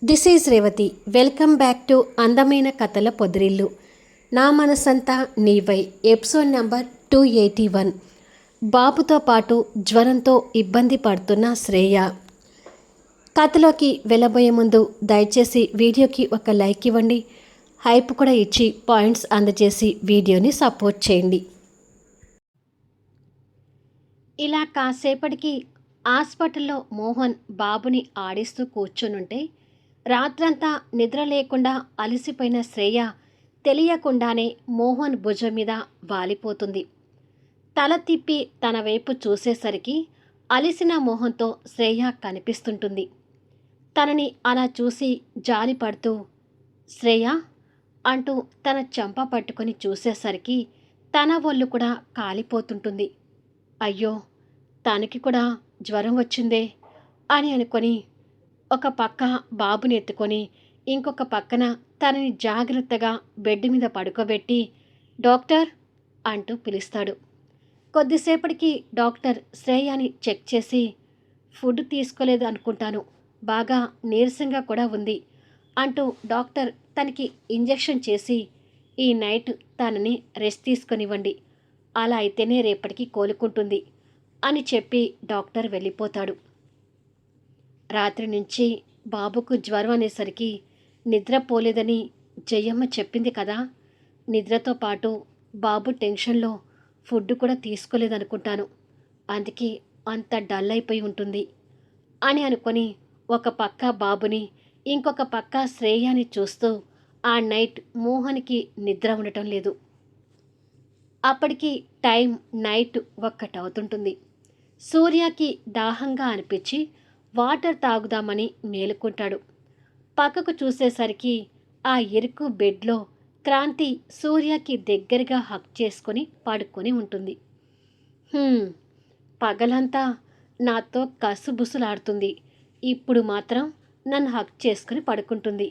This is Revathi. Welcome back to అందమైన కథల పొదిరిల్లు. నా మనసంతా నీవై ఎపిసోడ్ నెంబర్ 281. బాబుతో పాటు జ్వరంతో ఇబ్బంది పడుతున్న శ్రేయ. కథలోకి వెళ్ళబోయే ముందు దయచేసి వీడియోకి ఒక లైక్ ఇవ్వండి. హైప్ కూడా ఇచ్చి పాయింట్స్ అందజేసి వీడియోని సపోర్ట్ చేయండి. ఇలా కాసేపటికి హాస్పిటల్లో మోహన్ బాబుని ఆడిస్తూ కూర్చునుంటే రాత్రంతా నిద్ర లేకుండా అలసిపోయిన శ్రేయ తెలియకుండానే మోహన్ భుజం మీద వాలిపోతుంది. తల తిప్పి తన వైపు చూసేసరికి అలిసిన మోహన్తో శ్రేయ కనిపిస్తుంటుంది. తనని అలా చూసి జాలి పడుతూ శ్రేయ అంటూ తన చెంప పట్టుకొని చూసేసరికి తన ఒళ్ళు కూడా కాలిపోతుంటుంది. అయ్యో, తనకి కూడా జ్వరం వచ్చిందే అని అనుకొని ఒక పక్క బాబుని ఎత్తుకొని ఇంకొక పక్కన తనని జాగ్రత్తగా బెడ్ మీద పడుకోబెట్టి డాక్టర్ అంటూ పిలుస్తాడు. కొద్దిసేపటికి డాక్టర్ శ్రేయాని చెక్ చేసి ఫుడ్ తీసుకోలేదు అనుకుంటాను, బాగా నీరసంగా కూడా ఉంది అంటూ డాక్టర్ తనకి ఇంజెక్షన్ చేసి ఈ నైట్ తనని రెస్ట్ తీసుకొనివ్వండి, అలా అయితేనే రేపటికి కోలుకుంటుంది అని చెప్పి డాక్టర్ వెళ్ళిపోతాడు. రాత్రి నుంచి బాబుకు జ్వరం అనేసరికి నిద్రపోలేదని జయమ్మ చెప్పింది కదా. నిద్రతో పాటు బాబు టెన్షన్లో ఫుడ్ కూడా తీసుకోలేదనుకుంటాను, అందుకే అంత డల్ అయిపోయి ఉంటుంది అని అనుకొని ఒక పక్క బాబుని ఇంకొక పక్క శ్రేయాని చూస్తూ ఆ నైట్ మోహన్కి నిద్ర ఉండటం లేదు. అప్పటికి టైం నైట్ 1 అవుతుంటుంది. సూర్యకి దాహంగా అనిపించి వాటర్ తాగుదామని మేలుకుంటాడు. పక్కకు చూసేసరికి ఆ ఇరుకు బెడ్లో క్రాంతి సూర్యకి దగ్గరగా హక్ చేసుకొని పడుకొని ఉంటుంది. పగలంతా నాతో కసుబుసులాడుతుంది, ఇప్పుడు మాత్రం నన్ను హక్ చేసుకుని పడుకుంటుంది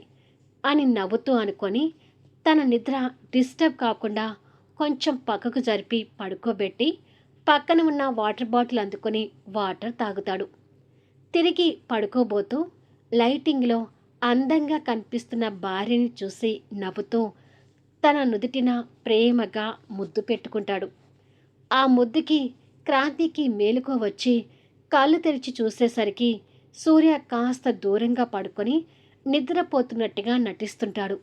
అని నవ్వుతూ అనుకొని తన నిద్ర డిస్టర్బ్ కాకుండా కొంచెం పక్కకు జరిపి పడుకోబెట్టి పక్కన ఉన్న వాటర్ బాటిల్ అందుకొని వాటర్ తాగుతాడు. తిరిగి పడుకోబోతూ లైటింగ్లో అందంగా కనిపిస్తున్న భార్యని చూసి నవ్వుతూ తన నుదుటిన ప్రేమగా ముద్దు పెట్టుకుంటాడు. ఆ ముద్దుకి క్రాంతికి మేలుకో వచ్చి కళ్ళు తెరిచి చూసేసరికి సూర్య కాస్త దూరంగా పడుకొని నిద్రపోతున్నట్టుగా నటిస్తుంటాడు.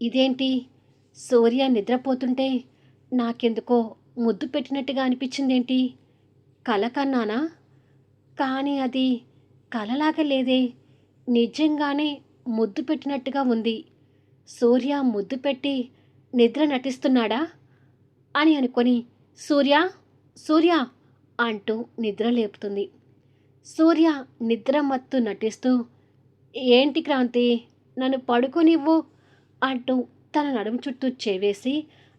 ఇదేంటి, సూర్య నిద్రపోతుంటే నాకెందుకో ముద్దు పెట్టినట్టుగా అనిపించిందేంటి? కల కన్నానా? కానీ అది కలలాగా లేదే, నిజంగానే ముద్దు పెట్టినట్టుగా ఉంది. సూర్య ముద్దు పెట్టి నిద్ర నటిస్తున్నాడా అని అనుకొని సూర్య సూర్య అంటూ నిద్ర లేపుతుంది. సూర్య నిద్ర మత్తు నటిస్తూ ఏంటి క్రాంతి, నన్ను పడుకోనివ్వు అంటూ తన నడుము చుట్టూ చేవేసి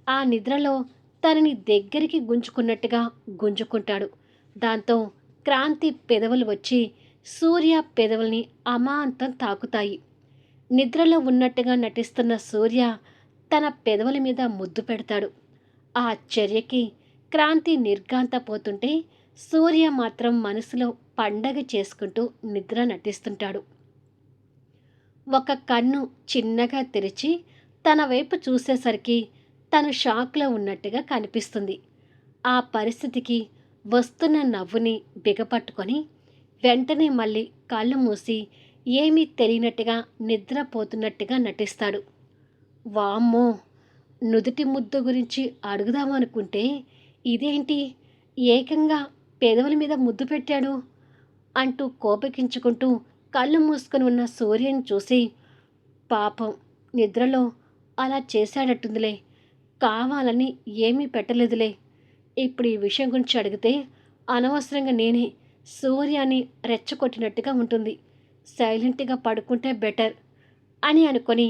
ఆ నిద్రలో తనని దగ్గరికి గుంజుకున్నట్టుగా గుంజుకుంటాడు. దాంతో క్రాంతి పెదవులు వచ్చి సూర్య పెదవుల్ని అమాంతం తాకుతాయి. నిద్రలో ఉన్నట్టుగా నటిస్తున్న సూర్య తన పెదవుల మీద ముద్దు పెడతాడు. ఆ చర్యకి క్రాంతి నిర్ఘాంతపోతుంటే సూర్య మాత్రం మనసులో పండగ చేసుకుంటూ నిద్ర నటిస్తుంటాడు. ఒక కన్ను చిన్నగా తెరిచి తన వైపు చూసేసరికి తను షాక్లో ఉన్నట్టుగా కనిపిస్తుంది. ఆ పరిస్థితికి వస్తున్న నవ్వుని బిగపట్టుకొని వెంటనే మళ్ళీ కళ్ళు మూసి ఏమీ తెలియనట్టుగా నిద్రపోతున్నట్టుగా నటిస్తాడు. వామ్మో, నుదుటి ముద్దు గురించి అడుగుదామనుకుంటే ఇదేంటి, ఏకంగా పెదవుల మీద ముద్దు పెట్టాడు అంటూ కోపగించుకుంటూ కళ్ళు మూసుకొని ఉన్న సూర్యని చూసి పాపం నిద్రలో అలా చేశాడట్టుందిలే, కావాలని ఏమీ పెట్టలేదులే, ఇప్పుడు ఈ విషయం గురించి అడిగితే అనవసరంగా నేనే సూర్యాని రెచ్చగొట్టినట్టుగా ఉంటుంది, సైలెంట్గా పడుకుంటే బెటర్ అని అనుకొని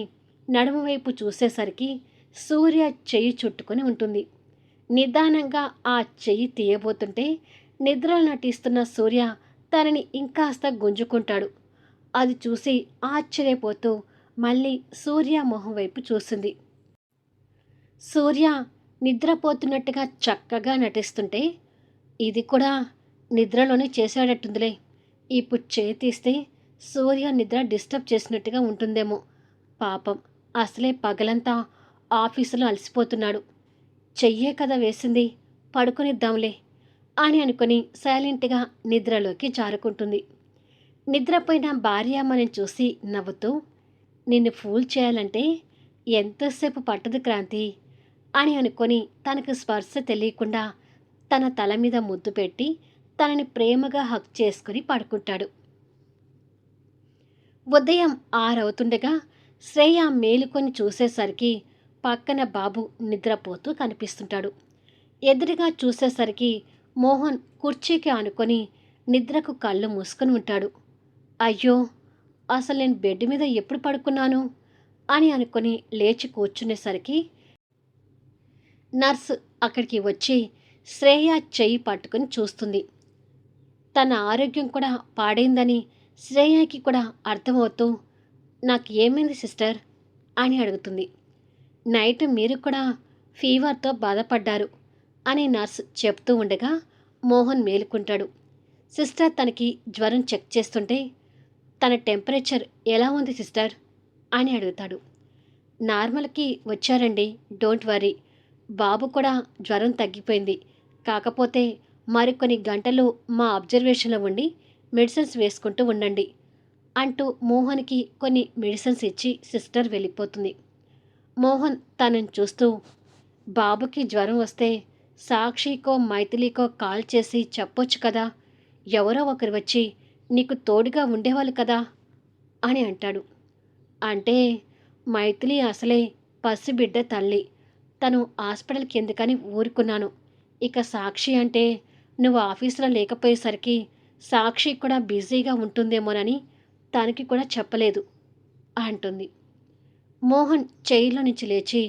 నడుము వైపు చూసేసరికి సూర్య చెయ్యి చుట్టుకొని ఉంటుంది. నిదానంగా ఆ చెయ్యి తీయబోతుంటే నిద్రలో నటిస్తున్న సూర్య తనని ఇంకాస్త గుంజుకుంటాడు. అది చూసి ఆశ్చర్యపోతూ మళ్ళీ సూర్య మొహం వైపు చూసింది. సూర్య నిద్రపోతున్నట్టుగా చక్కగా నటిస్తుంటే ఇది కూడా నిద్రలోనే చేశాడట్టుందిలే, ఇప్పుడు చేయి తీస్తే సూర్య నిద్ర డిస్టర్బ్ చేసినట్టుగా ఉంటుందేమో. పాపం అసలే పగలంతా ఆఫీసులో అలసిపోతున్నాడు. చెయ్యే కదా వేసింది, పడుకునిద్దాంలే అని అనుకుని సైలెంట్గా నిద్రలోకి జారుకుంటుంది. నిద్రపోయిన భార్యామణిని చూసి నవ్వుతూ, నిన్ను ఫూల్ చేయాలంటే ఎంతసేపు పట్టదు క్రాంతి అని అనుకొని తనకు స్పర్శ తెలియకుండా తన తల మీద ముద్దు పెట్టి తనని ప్రేమగా హక్ చేసుకుని పడుకుంటాడు. ఉదయం 6 అవుతుండగా శ్రేయ మేలుకొని చూసేసరికి పక్కన బాబు నిద్రపోతూ కనిపిస్తుంటాడు. ఎదురుగా చూసేసరికి మోహన్ కుర్చీకి ఆనుకొని నిద్రకు కళ్ళు మూసుకొని ఉంటాడు. అయ్యో, అసలు నేను బెడ్ మీద ఎప్పుడు పడుకున్నాను అని అనుకుని లేచి కూర్చునేసరికి నర్సు అక్కడికి వచ్చి శ్రేయ చెయ్యి పట్టుకుని చూస్తుంది. తన ఆరోగ్యం కూడా పాడైందని శ్రేయకి కూడా అర్థమవుతూ, నాకు ఏమైంది సిస్టర్ అని అడుగుతుంది. నైట్ మీరు కూడా ఫీవర్తో బాధపడ్డారు అని నర్స్ చెప్తూ ఉండగా మోహన్ మేలుకుంటాడు. సిస్టర్ తనకి జ్వరం చెక్ చేస్తుంటే, తన టెంపరేచర్ ఎలా ఉంది సిస్టర్ అని అడుగుతాడు. నార్మల్కి వచ్చారండి, డోంట్ వరీ. బాబు కూడా జ్వరం తగ్గిపోయింది. కాకపోతే మరికొన్ని గంటలు మా అబ్జర్వేషన్లో ఉండి మెడిసిన్స్ వేసుకుంటూ ఉండండి అంటూ మోహన్కి కొన్ని మెడిసిన్స్ ఇచ్చి సిస్టర్ వెళ్ళిపోతుంది. మోహన్ తనని చూస్తూ, బాబుకి జ్వరం వస్తే సాక్షికో మైథిలికో కాల్ చేసి చెప్పొచ్చు కదా, ఎవరో ఒకరు వచ్చి నీకు తోడుగా ఉండేవాళ్ళు కదా అని అంటాడు. అంటే మైథిలి అసలే పసిబిడ్డ తల్లి, తను హాస్పిటల్కి ఎందుకని ఊరుకున్నాను. ఇక సాక్షి అంటే నువ్వు ఆఫీసులో లేకపోయేసరికి సాక్షి కూడా బిజీగా ఉంటుందేమోనని తనకి కూడా చెప్పలేదు అంటుంది. మోహన్ చైర్లో నుంచి లేచి,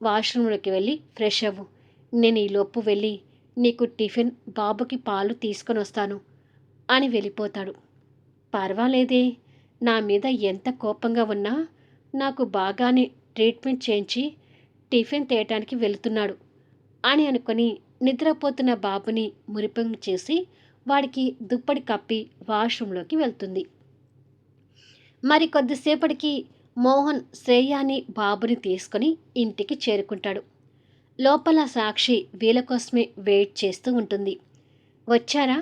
వాష్రూమ్లోకి వెళ్ళి ఫ్రెష్ అవ్వు, నేను ఈలోపు వెళ్ళి నీకు టిఫిన్, బాబుకి పాలు తీసుకొని వస్తాను అని వెళ్ళిపోతాడు. పర్వాలేదే, నా మీద ఎంత కోపంగా ఉన్నా నాకు బాగానే ట్రీట్మెంట్ చేయించి టిఫిన్ తేయటానికి వెళుతున్నాడు అని అనుకుని నిద్రపోతున్న బాబుని మురిపం చేసి వాడికి దుప్పటి కప్పి వాష్రూంలోకి వెళ్తుంది. మరి కొద్దిసేపటికి మోహన్ శ్రేయాని బాబుని తీసుకుని ఇంటికి చేరుకుంటాడు. లోపల సాక్షి వీళ్ళ కోసమే వెయిట్ చేస్తూ ఉంటుంది. వచ్చారా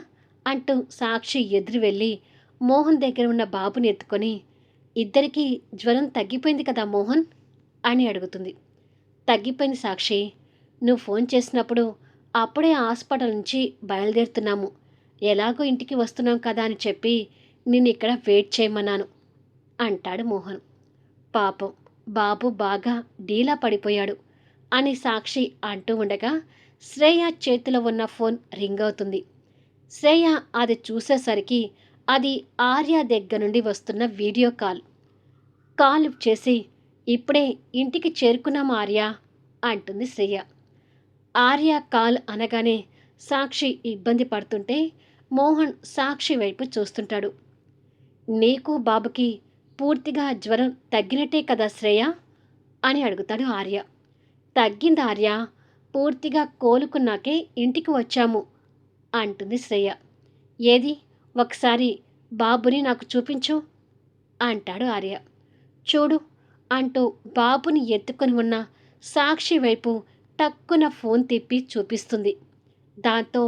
అంటూ సాక్షి ఎదురు వెళ్ళి మోహన్ దగ్గర ఉన్న బాబుని ఎత్తుకొని, ఇద్దరికీ జ్వరం తగ్గిపోయింది కదా మోహన్ అని అడుగుతుంది. తగ్గిపోయింది సాక్షి, నువ్వు ఫోన్ చేసినప్పుడు అప్పుడే హాస్పిటల్ నుంచి బయలుదేరుతున్నాము, ఎలాగో ఇంటికి వస్తున్నాం కదా అని చెప్పి నిన్ను ఇక్కడ వెయిట్ చేయమన్నాను అంటాడు మోహన్. పాపం బాబు బాగా డీలా పడిపోయాడు అని సాక్షి అంటూ ఉండగా శ్రేయ చేతిలో ఉన్న ఫోన్ రింగ్ అవుతుంది. శ్రేయ అది చూసేసరికి అది ఆర్య దగ్గర నుండి వస్తున్న వీడియో కాల్ చేసి, ఇప్పుడే ఇంటికి చేరుకున్నాం ఆర్య అంటుంది శ్రేయ. ఆర్య కాల్ అనగానే సాక్షి ఇబ్బంది పడుతుంటే మోహన్ సాక్షి వైపు చూస్తుంటాడు. నీకు బాబుకి పూర్తిగా జ్వరం తగ్గినట్టే కదా శ్రేయ అని అడుగుతాడు ఆర్య. తగ్గింది ఆర్య, పూర్తిగా కోలుకున్నాకే ఇంటికి వచ్చాము అంటుంది శ్రేయ. ఏది, ఒకసారి బాబుని నాకు చూపించు అంటాడు ఆర్య. చూడు అంటూ బాబుని ఎత్తుకొని ఉన్న సాక్షి వైపు టక్కున ఫోన్ తిప్పి చూపిస్తుంది. దాంతో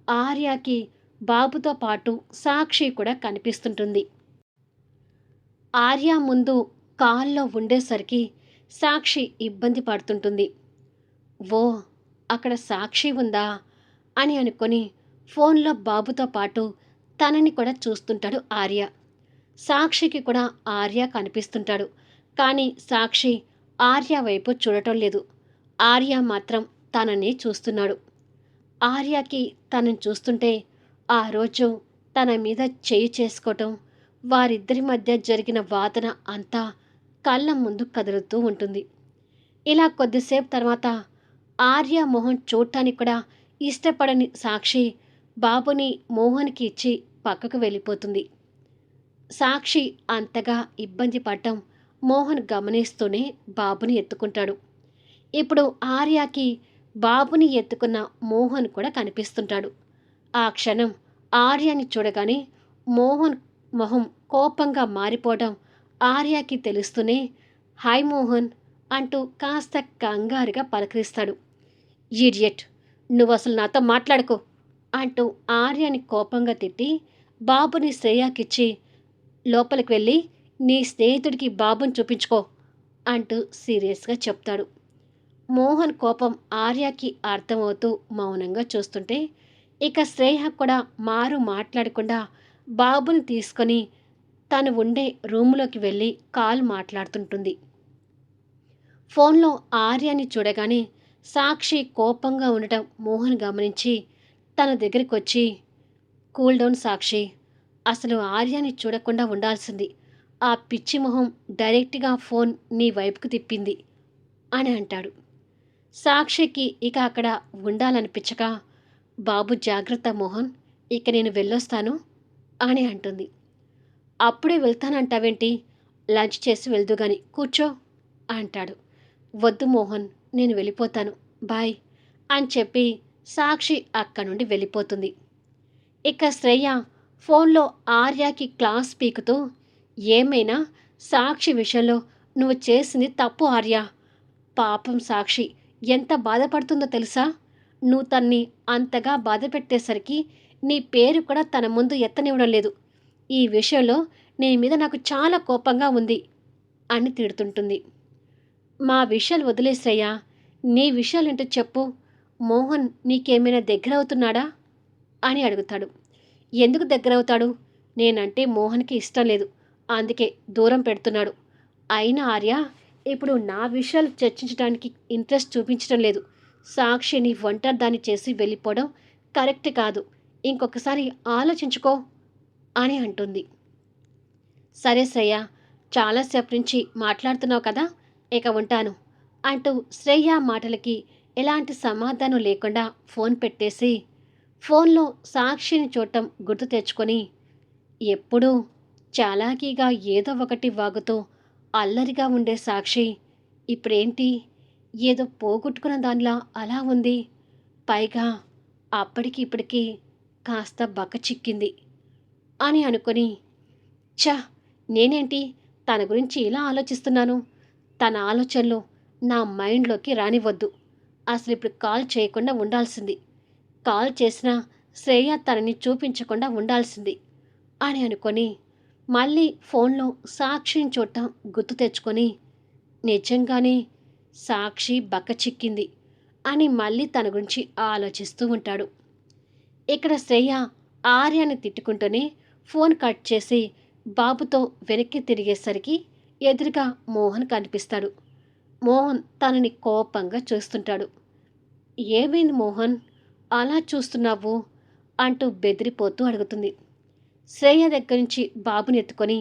ఆర్యకి బాబుతో పాటు సాక్షి కూడా కనిపిస్తుంటుంది. ఆర్య ముందు కాల్లో ఉండేసరికి సాక్షి ఇబ్బంది పడుతుంటుంది. ఓ, అక్కడ సాక్షి ఉందా అని అనుకొని ఫోన్లో బాబుతో పాటు తనని కూడా చూస్తుంటాడు ఆర్య. సాక్షికి కూడా ఆర్య కనిపిస్తుంటాడు. కానీ సాక్షి ఆర్య వైపు చూడటం లేదు. ఆర్య మాత్రం తనని చూస్తున్నాడు. ఆర్యకి తనని చూస్తుంటే ఆ రోజు తన మీద చేయి చేసుకోవటం, వారిద్దరి మధ్య జరిగిన వాదన అంతా కళ్ళ ముందు కదులుతూ ఉంటుంది. ఇలా కొద్దిసేపు తర్వాత ఆర్య మోహన్ చూడటానికి కూడా ఇష్టపడని సాక్షి బాబుని మోహన్కి ఇచ్చి పక్కకు వెళ్ళిపోతుంది. సాక్షి అంతగా ఇబ్బంది పడటం మోహన్ గమనిస్తూనే బాబుని ఎత్తుకుంటాడు. ఇప్పుడు ఆర్యకి బాబుని ఎత్తుకున్న మోహన్ కూడా కనిపిస్తుంటాడు. ఆ క్షణం ఆర్యని చూడగానే మోహన్ మొహం కోపంగా మారిపోవడం ఆర్యకి తెలుస్తూనే హాయ్ మోహన్ అంటూ కాస్త కంగారుగా పలకరిస్తాడు. ఈడియట్, నువ్వు అసలు నాతో మాట్లాడుకో అంటూ ఆర్యని కోపంగా తిట్టి బాబుని శ్రేయాకిచ్చి లోపలికి వెళ్ళి నీ స్నేహితుడికి బాబుని చూపించుకో అంటూ సీరియస్గా చెప్తాడు. మోహన్ కోపం ఆర్యకి అర్థమవుతూ మౌనంగా చూస్తుంటే ఇక శ్రేయ కూడా మాట్లాడకుండా బాబుని తీసుకొని తను ఉండే రూములోకి వెళ్ళి కాల్ మాట్లాడుతుంటుంది. ఫోన్లో ఆర్యని చూడగానే సాక్షి కోపంగా ఉండటం మోహన్ గమనించి తన దగ్గరికి వచ్చి కూల్ డౌన్ సాక్షి, అసలు ఆర్యని చూడకుండా ఉండాల్సింది. ఆ పిచ్చి మొహం డైరెక్ట్గా ఫోన్ నీ వైపుకు తిప్పింది అని అంటాడు. సాక్షికి ఇక అక్కడ ఉండాలనిపించక బాబు జాగ్రత్త మోహన్, ఇక నేను వెళ్ళొస్తాను అని అంటుంది. అప్పుడే వెళ్తానంటావేంటి, లంచ్ చేసి వెళ్దు గాని కూర్చో అంటాడు. వద్దు మోహన్, నేను వెళ్ళిపోతాను, బాయ్ అని చెప్పి సాక్షి అక్కడి నుండి వెళ్ళిపోతుంది. ఇక శ్రేయ ఫోన్లో ఆర్యకి క్లాస్ పీకుతూ ఏమైనా సాక్షి విషయంలో నువ్వు చేసింది తప్పు ఆర్య, పాపం సాక్షి ఎంత బాధపడుతుందో తెలుసా, నువ్వు తన్ని అంతగా బాధ పెట్టేసరికి నీ పేరు కూడా తన ముందు ఎత్తనివ్వడం లేదు. ఈ విషయంలో నీ మీద నాకు చాలా కోపంగా ఉంది అని తిడుతుంటుంది. మా విషయాలు వదిలేశ్రయ్యా, నీ విషయాలేంటో చెప్పు, మోహన్ నీకేమైనా దగ్గరవుతున్నాడా అని అడుగుతాడు. ఎందుకు దగ్గరవుతాడు, నేనంటే మోహన్కి ఇష్టం లేదు, అందుకే దూరం పెడుతున్నాడు. అయినా ఆర్య ఇప్పుడు నా విషయాలు చర్చించడానికి ఇంట్రెస్ట్ చూపించడం లేదు. సాక్షిని ఒంటరిదాన్ని చేసి వెళ్ళిపోవడం కరెక్ట్ కాదు, ఇంకొకసారి ఆలోచించుకో అని అంటుంది. సరే శ్రేయ, చాలాసేపు నుంచి మాట్లాడుతున్నావు కదా, ఇక ఉంటాను అంటూ శ్రేయ మాటలకి ఎలాంటి సమాధానం లేకుండా ఫోన్ పెట్టేసి ఫోన్లో సాక్షిని చూడటం గుర్తు తెచ్చుకొని ఎప్పుడూ చాలాకీగా ఏదో ఒకటి వాగుతూ అల్లరిగా ఉండే సాక్షి ఇప్పుడేంటి ఏదో పోగొట్టుకున్న దానిలా అలా ఉంది, పైగా అప్పటికి ఇప్పటికీ కాస్త బక్క చిక్కింది అని అనుకొని ఛ, నేనేంటి తన గురించి ఇలా ఆలోచిస్తున్నాను, తన ఆలోచనలు నా మైండ్లోకి రానివ్వద్దు, అసలు ఇప్పుడు కాల్ చేయకుండా ఉండాల్సింది, కాల్ చేసినా శ్రేయ తనని చూపించకుండా ఉండాల్సింది అని అనుకొని మళ్ళీ ఫోన్లో సాక్షిని చూడటం గుర్తు తెచ్చుకొని నిజంగానే సాక్షి బక్క చిక్కింది అని మళ్ళీ తన గురించి ఆలోచిస్తూ ఉంటాడు. ఇక్కడ శ్రేయ ఆర్యని తిట్టుకుంటూనే ఫోన్ కట్ చేసి బాబుతో వెనక్కి తిరిగేసరికి ఎదురుగా మోహన్ కనిపిస్తాడు. మోహన్ తనని కోపంగా చూస్తుంటాడు. ఏమైంది మోహన్, అలా చూస్తున్నావు అంటూ బెదిరిపోతూ అడుగుతుంది. శ్రేయ దగ్గర నుంచి బాబుని ఎత్తుకొని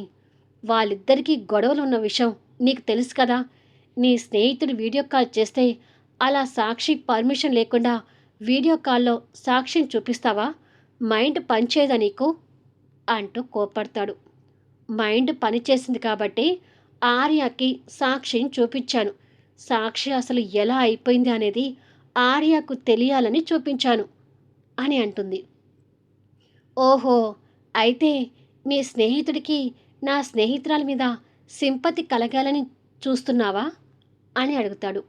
వాళ్ళిద్దరికీ గొడవలు ఉన్న విషయం నీకు తెలుసు కదా, నీ స్నేహితుడు వీడియో కాల్ చేస్తే అలా సాక్షి పర్మిషన్ లేకుండా వీడియో కాల్లో సాక్షిని చూపిస్తావా, మైండ్ పనిచేయదా నీకు అంటూ కోపడతాడు. మైండ్ పనిచేసింది కాబట్టి ఆర్యకి సాక్షిని చూపించాను, సాక్షి అసలు ఎలా అయిపోయింది అనేది ఆర్యకు తెలియాలని చూపించాను అని అంటుంది. ఓహో, అయితే మీ స్నేహితుడికి నా స్నేహితురాలి మీద సింపతి కలగాలని చూస్తున్నావా అని అడుగుతాడు.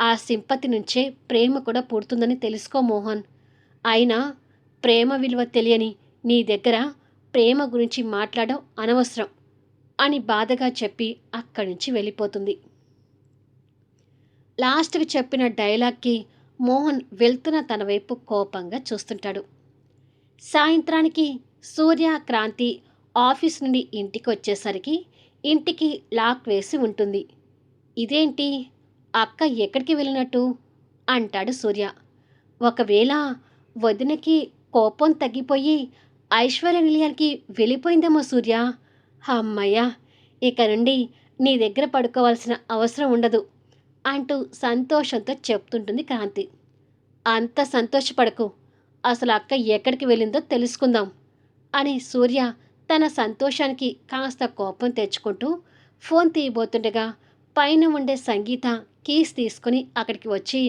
ఆ సింపతి నుంచే ప్రేమ కూడా పుడుతుందని తెలుసుకో మోహన్, అయినా ప్రేమ విలువ తెలియని నీ దగ్గర ప్రేమ గురించి మాట్లాడడం అనవసరం అని బాధగా చెప్పి అక్కడి నుంచి వెళ్ళిపోతుంది. లాస్ట్కి చెప్పిన డైలాగ్కి మోహన్ వెళ్తున్న తన వైపు కోపంగా చూస్తుంటాడు. సాయంత్రానికి సూర్య క్రాంతి ఆఫీస్ నుండి ఇంటికి వచ్చేసరికి ఇంటికి లాక్ వేసి ఉంటుంది. ఇదేంటి, అక్క ఎక్కడికి వెళ్ళినట్టు అంటాడు సూర్య. ఒకవేళ వదినకి కోపం తగ్గిపోయి ఐశ్వర్య నిలయానికి వెళ్ళిపోయిందేమో సూర్య, అమ్మయ్య, ఇక నుండి నీ దగ్గర పడుకోవాల్సిన అవసరం ఉండదు అంటూ సంతోషంతో చెప్తుంటుంది క్రాంతి. అంత సంతోషపడకు, అసలు అక్క ఎక్కడికి వెళ్ళిందో తెలుసుకుందాం అని సూర్య తన సంతోషానికి కాస్త కోపం తెచ్చుకుంటూ ఫోన్ తీయబోతుండగా పైన ఉండే సంగీత కీస్ తీసుకుని అక్కడికి వచ్చి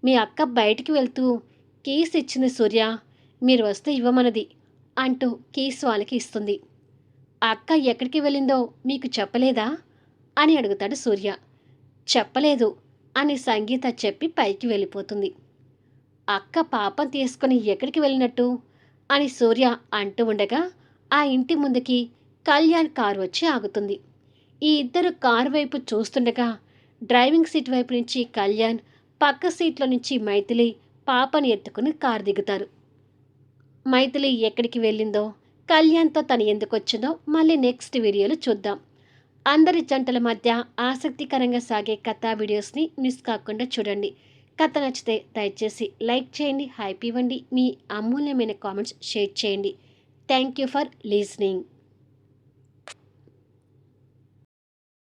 మీ అక్క బయటికి వెళ్తూ కీస్ ఇచ్చింది సూర్య, మీరు వస్తే ఇవ్వమన్నది అంటూ కీస్ వాళ్ళకి ఇస్తుంది. అక్క ఎక్కడికి వెళ్ళిందో మీకు చెప్పలేదా అని అడుగుతాడు సూర్య. చెప్పలేదు అని సంగీత చెప్పి పైకి వెళ్ళిపోతుంది. అక్క పాపం తీసుకుని ఎక్కడికి వెళ్ళినట్టు అని సూర్య అంటూ ఉండగా ఆ ఇంటి ముందుకి కళ్యాణ్ కారు వచ్చి ఆగుతుంది. ఈ ఇద్దరు కారు వైపు చూస్తుండగా డ్రైవింగ్ సీట్ వైపు నుంచి కళ్యాణ్, పక్క సీట్లో నుంచి మైథిలి పాపని ఎత్తుకుని కారు దిగుతారు. మైథిలి ఎక్కడికి వెళ్ళిందో, కళ్యాణ్తో తను ఎందుకు వచ్చిందో మళ్ళీ నెక్స్ట్ వీడియోలో చూద్దాం. అందరి జంటల మధ్య ఆసక్తికరంగా సాగే కథా వీడియోస్ని మిస్ కాకుండా చూడండి. కథ నచ్చితే దయచేసి లైక్ చేయండి, హైప్ ఇవ్వండి, మీ అమూల్యమైన కామెంట్స్ షేర్ చేయండి. Thank you for లీజనింగ్.